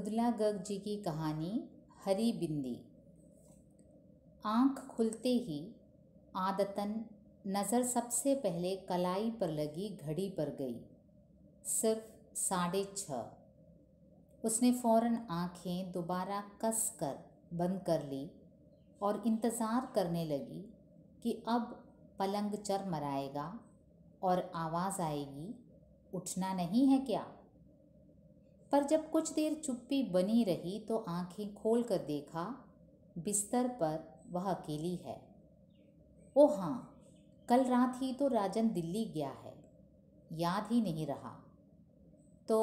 मृदुला गर्ग जी की कहानी हरी बिंदी। आँख खुलते ही आदतन नज़र सबसे पहले कलाई पर लगी घड़ी पर गई। सिर्फ 6:30। उसने फौरन आँखें दोबारा कस कर बंद कर ली और इंतज़ार करने लगी कि अब पलंग चरमराएगा और आवाज़ आएगी, उठना नहीं है क्या? पर जब कुछ देर चुप्पी बनी रही तो आंखें खोल कर देखा, बिस्तर पर वह अकेली है। ओ हाँ, कल रात ही तो राजन दिल्ली गया है, याद ही नहीं रहा। तो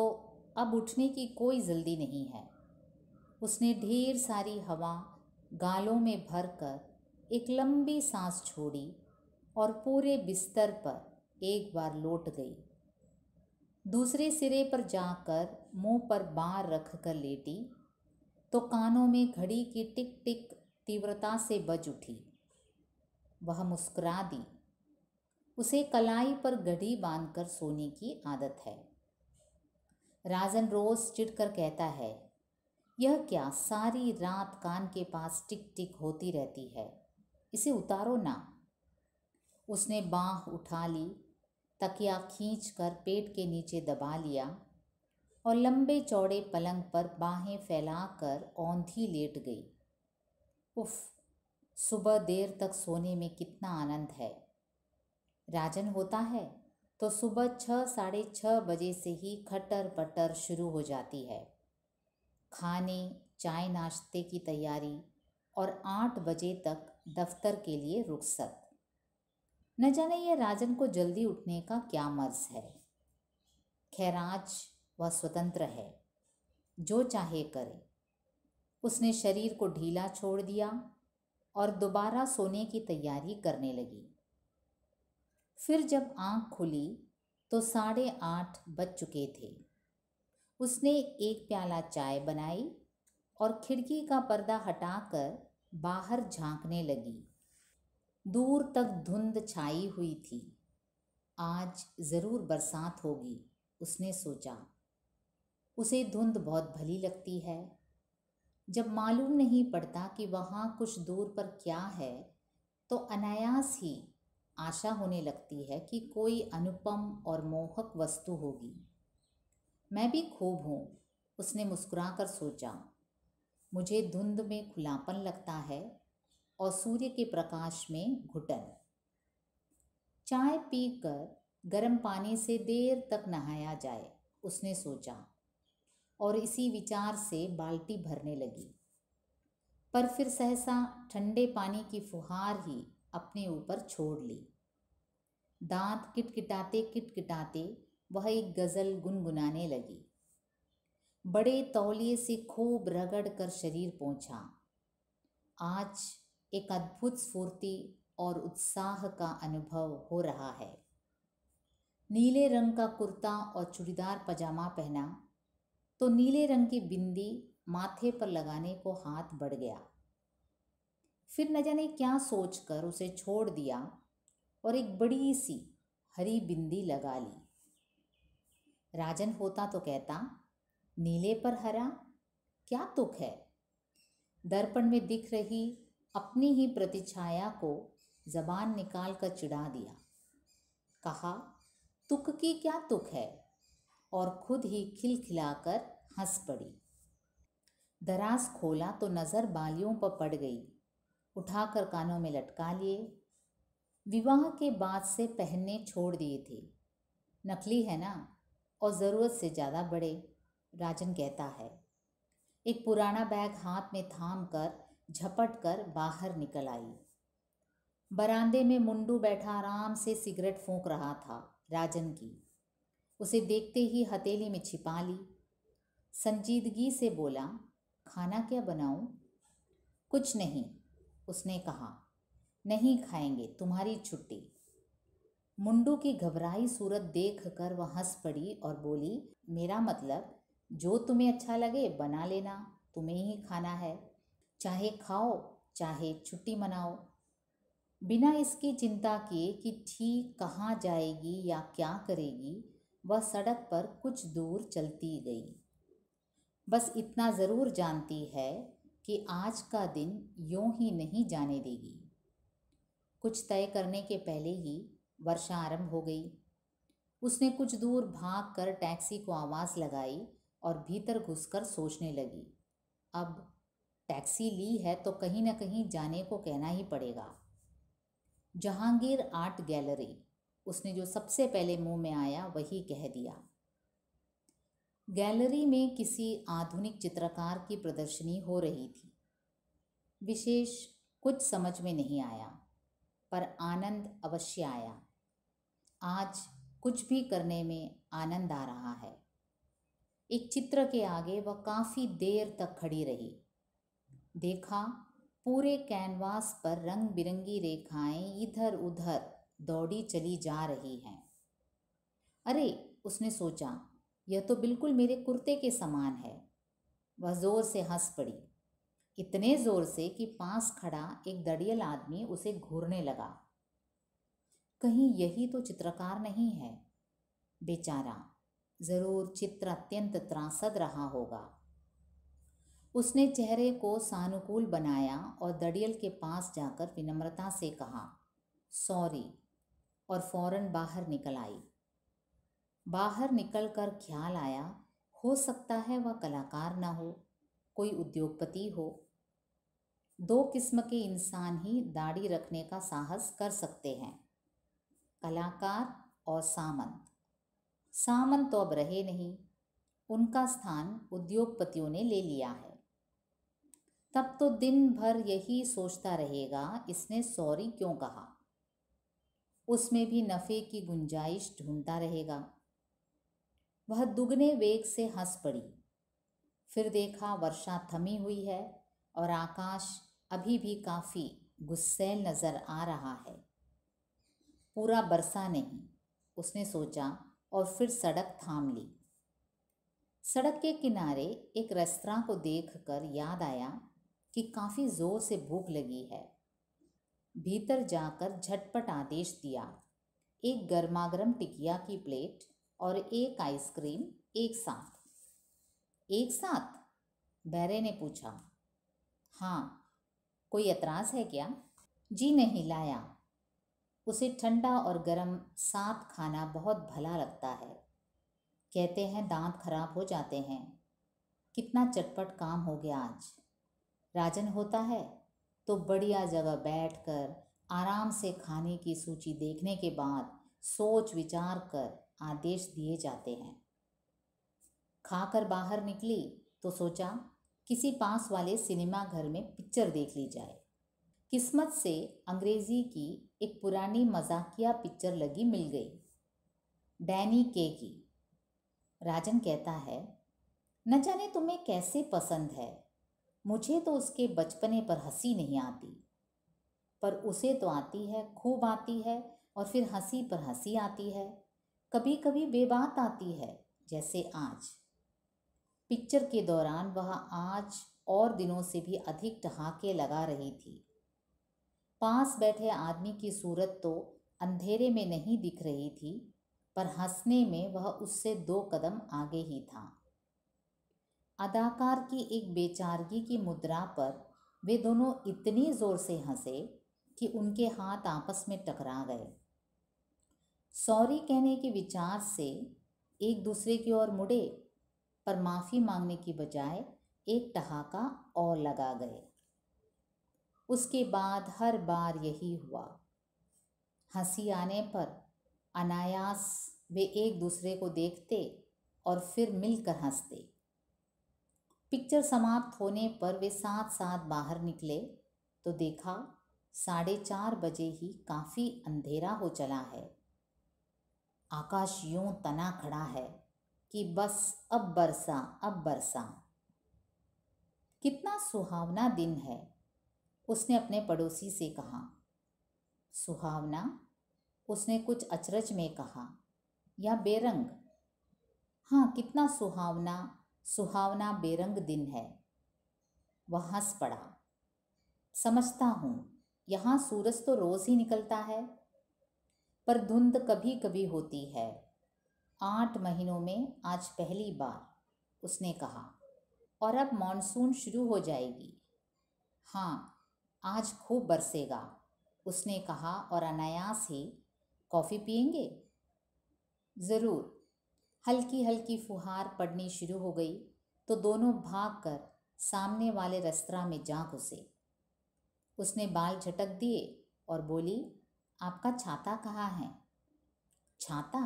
अब उठने की कोई जल्दी नहीं है। उसने ढेर सारी हवा गालों में भरकर एक लंबी सांस छोड़ी और पूरे बिस्तर पर एक बार लौट गई। दूसरे सिरे पर जाकर मुंह पर बाँह रख कर लेटी तो कानों में घड़ी की टिक टिक तीव्रता से बज उठी। वह मुस्कुरा दी। उसे कलाई पर घड़ी बांधकर सोने की आदत है। राजन रोज चिढ़कर कहता है, यह क्या सारी रात कान के पास टिक टिक होती रहती है, इसे उतारो ना। उसने बाँह उठा ली, तकिया खींचकर पेट के नीचे दबा लिया और लंबे चौड़े पलंग पर बाहें फैलाकर औंधी लेट गई। उफ, सुबह देर तक सोने में कितना आनंद है। राजन होता है तो सुबह 6-6:30 बजे से ही खटर पटर शुरू हो जाती है। खाने चाय नाश्ते की तैयारी और 8 बजे तक दफ्तर के लिए रुखसत। न जाने यह राजन को जल्दी उठने का क्या मर्ज है। खैर आज वह स्वतंत्र है, जो चाहे करे। उसने शरीर को ढीला छोड़ दिया और दोबारा सोने की तैयारी करने लगी। फिर जब आँख खुली तो 8:30 बज चुके थे। उसने एक प्याला चाय बनाई और खिड़की का पर्दा हटाकर बाहर झांकने लगी। दूर तक धुंध छाई हुई थी। आज ज़रूर बरसात होगी, उसने सोचा। उसे धुंध बहुत भली लगती है। जब मालूम नहीं पड़ता कि वहाँ कुछ दूर पर क्या है तो अनायास ही आशा होने लगती है कि कोई अनुपम और मोहक वस्तु होगी। मैं भी खूब हूँ, उसने मुस्कुराकर सोचा। मुझे धुंध में खुलापन लगता है और सूर्य के प्रकाश में घुटन। चाय पीकर गर्म पानी से देर तक नहाया जाए, उसने सोचा और इसी विचार से बाल्टी भरने लगी। पर फिर सहसा ठंडे पानी की फुहार ही अपने ऊपर छोड़ ली। दांत किटकिटाते किटकिटाते वह एक गज़ल गुनगुनाने लगी। बड़े तौलिए से खूब रगड़ कर शरीर पोंछा। आज एक अद्भुत स्फूर्ति और उत्साह का अनुभव हो रहा है। नीले रंग का कुर्ता और चूड़ीदार पजामा पहना तो नीले रंग की बिंदी माथे पर लगाने को हाथ बढ़ गया। फिर न जाने क्या सोचकर उसे छोड़ दिया और एक बड़ी सी हरी बिंदी लगा ली। राजन होता तो कहता, नीले पर हरा, क्या तुक है। दर्पण में दिख रही अपनी ही प्रतिछाया को जबान निकाल कर चिढ़ा दिया। कहा, तुक की क्या तुक है, और खुद ही खिलखिलाकर हंस पड़ी। दराज खोला तो नज़र बालियों पर पड़ गई। उठाकर कानों में लटका लिए। विवाह के बाद से पहनने छोड़ दिए थे। नकली है ना, और ज़रूरत से ज़्यादा बड़े, राजन कहता है। एक पुराना बैग हाथ में थाम कर झपट कर बाहर निकल आई। बरामदे में मुंडू बैठा आराम से सिगरेट फूंक रहा था। राजन की उसे देखते ही हथेली में छिपा ली। संजीदगी से बोला, खाना क्या बनाऊं? कुछ नहीं, उसने कहा। नहीं खाएंगे, तुम्हारी छुट्टी। मुंडू की घबराई सूरत देख कर वह हंस पड़ी और बोली, मेरा मतलब जो तुम्हें अच्छा लगे बना लेना, तुम्हें ही खाना है, चाहे खाओ चाहे छुट्टी मनाओ। बिना इसकी चिंता किए कि ठीक कहाँ जाएगी या क्या करेगी, वह सड़क पर कुछ दूर चलती गई। बस इतना ज़रूर जानती है कि आज का दिन यूं ही नहीं जाने देगी। कुछ तय करने के पहले ही वर्षा आरंभ हो गई। उसने कुछ दूर भाग कर टैक्सी को आवाज़ लगाई और भीतर घुसकर सोचने लगी, अब टैक्सी ली है तो कहीं ना कहीं जाने को कहना ही पड़ेगा। जहांगीर आर्ट गैलरी, उसने जो सबसे पहले मुंह में आया वही कह दिया। गैलरी में किसी आधुनिक चित्रकार की प्रदर्शनी हो रही थी। विशेष कुछ समझ में नहीं आया, पर आनंद अवश्य आया। आज कुछ भी करने में आनंद आ रहा है। एक चित्र के आगे वह काफ़ी देर तक खड़ी रही। देखा, पूरे कैनवास पर रंग बिरंगी रेखाएं इधर उधर दौड़ी चली जा रही हैं। अरे, उसने सोचा, यह तो बिल्कुल मेरे कुर्ते के समान है। वह जोर से हंस पड़ी, इतने जोर से कि पास खड़ा एक दड़ियल आदमी उसे घूरने लगा। कहीं यही तो चित्रकार नहीं है? बेचारा, जरूर चित्र अत्यंत त्रासद रहा होगा। उसने चेहरे को सानुकूल बनाया और दड़ियल के पास जाकर विनम्रता से कहा, सॉरी, और फौरन बाहर निकल आई। बाहर निकलकर ख्याल आया, हो सकता है वह कलाकार ना हो, कोई उद्योगपति हो। दो किस्म के इंसान ही दाढ़ी रखने का साहस कर सकते हैं, कलाकार और सामंत। सामंत तो अब रहे नहीं, उनका स्थान उद्योगपतियों ने ले लिया है। तब तो दिन भर यही सोचता रहेगा, इसने सॉरी क्यों कहा। उसमें भी नफ़े की गुंजाइश ढूंढता रहेगा। वह दुगने वेग से हंस पड़ी। फिर देखा, वर्षा थमी हुई है और आकाश अभी भी काफ़ी गुस्सैल नज़र आ रहा है। पूरा बरसा नहीं, उसने सोचा, और फिर सड़क थाम ली। सड़क के किनारे एक रेस्तरां को देखकर याद आया कि काफ़ी ज़ोर से भूख लगी है। भीतर जाकर झटपट आदेश दिया, एक गर्मागर्म टिकिया की प्लेट और एक आइसक्रीम एक साथ। एक साथ? बैरे ने पूछा। हाँ, कोई एतराज़ है क्या? जी नहीं, लाया। उसे ठंडा और गर्म साथ खाना बहुत भला लगता है। कहते हैं दांत खराब हो जाते हैं। कितना चटपट काम हो गया आज। राजन होता है तो बढ़िया जगह बैठकर आराम से खाने की सूची देखने के बाद सोच विचार कर आदेश दिए जाते हैं। खाकर बाहर निकली तो सोचा किसी पास वाले सिनेमा घर में पिक्चर देख ली जाए। किस्मत से अंग्रेजी की एक पुरानी मजाकिया पिक्चर लगी मिल गई, डैनी के की। राजन कहता है, न जाने तुम्हें कैसे पसंद है, मुझे तो उसके बचपने पर हंसी नहीं आती, पर उसे तो आती है, खूब आती है, और फिर हंसी पर हंसी आती है। कभी कभी बेबात आती है, जैसे आज। पिक्चर के दौरान वह आज और दिनों से भी अधिक ठहाके लगा रही थी। पास बैठे आदमी की सूरत तो अंधेरे में नहीं दिख रही थी, पर हंसने में वह उससे 2 कदम आगे ही था। अदाकार की एक बेचारगी की मुद्रा पर वे दोनों इतनी जोर से हंसे कि उनके हाथ आपस में टकरा गए। सॉरी कहने के विचार से एक दूसरे की ओर मुड़े, पर माफ़ी मांगने की बजाय एक ठहाका और लगा गए। उसके बाद हर बार यही हुआ। हंसी आने पर अनायास वे एक दूसरे को देखते और फिर मिलकर हंसते। पिक्चर समाप्त होने पर वे साथ साथ बाहर निकले तो देखा 4:30 बजे ही काफ़ी अंधेरा हो चला है। आकाश यूं तना खड़ा है कि बस अब बरसा, अब बरसा। कितना सुहावना दिन है, उसने अपने पड़ोसी से कहा। सुहावना? उसने कुछ अचरज में कहा, या बेरंग? हाँ, कितना सुहावना, सुहावना बेरंग दिन है। वह हंस पड़ा। समझता हूँ, यहाँ सूरज तो रोज़ ही निकलता है, पर धुंध कभी कभी होती है। 8 महीनों में आज पहली बार, उसने कहा। और अब मॉनसून शुरू हो जाएगी। हाँ, आज खूब बरसेगा, उसने कहा और अनायास ही, कॉफ़ी पिएंगे? ज़रूर। हल्की हल्की फुहार पड़नी शुरू हो गई तो दोनों भागकर सामने वाले रेस्तरां में जा घुसे। उसने बाल झटक दिए और बोली, आपका छाता कहाँ है? छाता?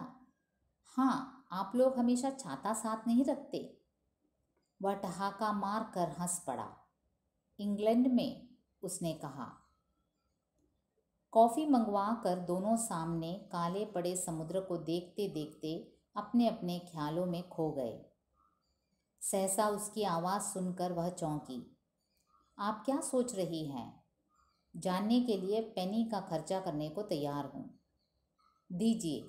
हाँ, आप लोग हमेशा छाता साथ नहीं रखते। वह ठहाका मार कर हंस पड़ा। इंग्लैंड में, उसने कहा। कॉफ़ी मंगवा कर दोनों सामने काले पड़े समुद्र को देखते देखते अपने अपने ख्यालों में खो गए। सहसा उसकी आवाज़ सुनकर वह चौंकी। आप क्या सोच रही हैं? जानने के लिए पेनी का खर्चा करने को तैयार हूँ। दीजिए,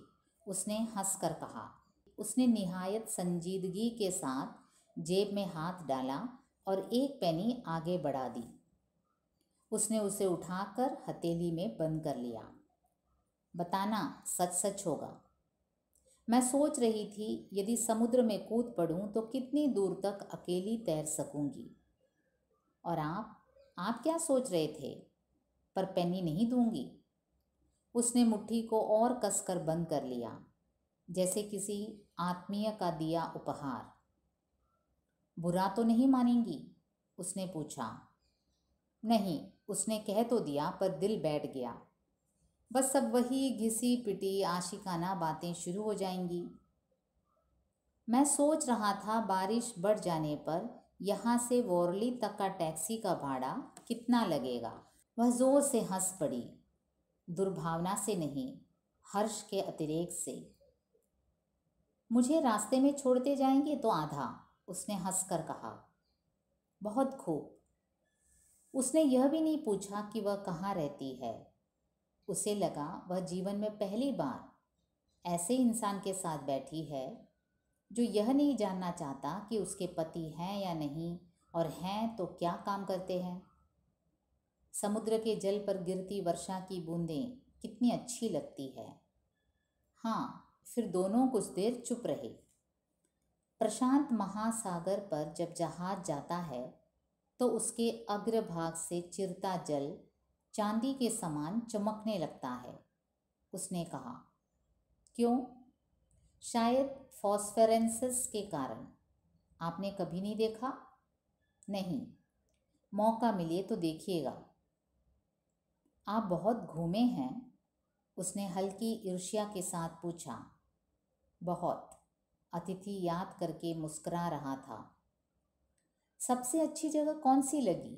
उसने हंसकर कहा। उसने निहायत संजीदगी के साथ जेब में हाथ डाला और एक पेनी आगे बढ़ा दी। उसने उसे उठाकर हथेली में बंद कर लिया। बताना सच सच होगा। मैं सोच रही थी यदि समुद्र में कूद पड़ूं तो कितनी दूर तक अकेली तैर सकूंगी। और आप क्या सोच रहे थे? पर पेनी नहीं दूंगी। उसने मुट्ठी को और कसकर बंद कर लिया, जैसे किसी आत्मीय का दिया उपहार। बुरा तो नहीं मानेंगी? उसने पूछा। नहीं, उसने कह तो दिया पर दिल बैठ गया। बस अब वही घिसी पिटी आशिकाना बातें शुरू हो जाएंगी। मैं सोच रहा था बारिश बढ़ जाने पर यहाँ से वॉरली तक का टैक्सी का भाड़ा कितना लगेगा। वह जोर से हंस पड़ी, दुर्भावना से नहीं, हर्ष के अतिरेक से। मुझे रास्ते में छोड़ते जाएंगे तो आधा, उसने हंसकर कहा। बहुत खूब। उसने यह भी नहीं पूछा कि वह कहाँ रहती है। उसे लगा वह जीवन में पहली बार ऐसे इंसान के साथ बैठी है जो यह नहीं जानना चाहता कि उसके पति हैं या नहीं, और हैं तो क्या काम करते हैं। समुद्र के जल पर गिरती वर्षा की बूंदें कितनी अच्छी लगती है। हाँ, फिर दोनों कुछ देर चुप रहे। प्रशांत महासागर पर जब जहाज जाता है तो उसके अग्रभाग से चिरता जल चांदी के समान चमकने लगता है, उसने कहा। क्यों? शायद फॉस्फोरेंसिस के कारण। आपने कभी नहीं देखा? नहीं, मौका मिले तो देखिएगा। आप बहुत घूमे हैं? उसने हल्की ईर्ष्या के साथ पूछा। बहुत, अतिथि याद करके मुस्कुरा रहा था। सबसे अच्छी जगह कौन सी लगी?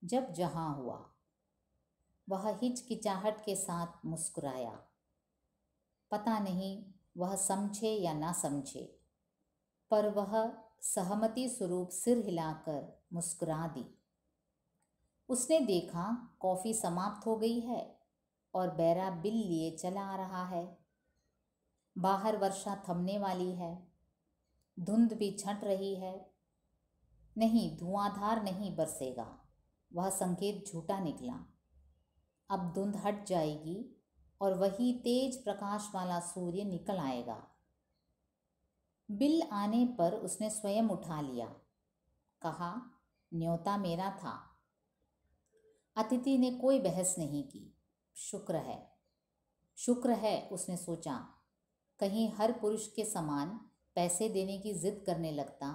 जब जहां हुआ। वह हिचकिचाहट के साथ मुस्कुराया। पता नहीं वह समझे या ना समझे, पर वह सहमति स्वरूप सिर हिलाकर मुस्कुरा दी। उसने देखा कॉफ़ी समाप्त हो गई है और बैरा बिल लिए चला आ रहा है। बाहर वर्षा थमने वाली है, धुंध भी छंट रही है। नहीं, धुआंधार नहीं बरसेगा, वह संकेत झूठा निकला। अब धुंध हट जाएगी और वही तेज प्रकाश वाला सूर्य निकल आएगा। बिल आने पर उसने स्वयं उठा लिया, कहा, न्योता मेरा था। अतिथि ने कोई बहस नहीं की। शुक्र है, शुक्र है, उसने सोचा। कहीं हर पुरुष के समान पैसे देने की जिद करने लगता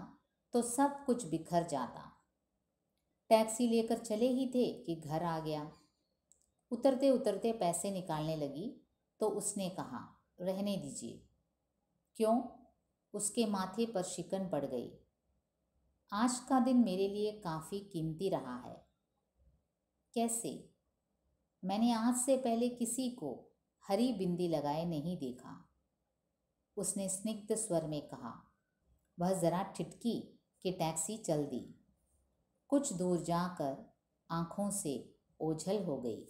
तो सब कुछ बिखर जाता। टैक्सी लेकर चले ही थे कि घर आ गया। उतरते उतरते पैसे निकालने लगी तो उसने कहा, रहने दीजिए। क्यों? उसके माथे पर शिकन पड़ गई। आज का दिन मेरे लिए काफ़ी कीमती रहा है। कैसे? मैंने आज से पहले किसी को हरी बिंदी लगाए नहीं देखा, उसने स्निग्ध स्वर में कहा। वह ज़रा ठिठकी कि टैक्सी चल दी। कुछ दूर जाकर आंखों से ओझल हो गई।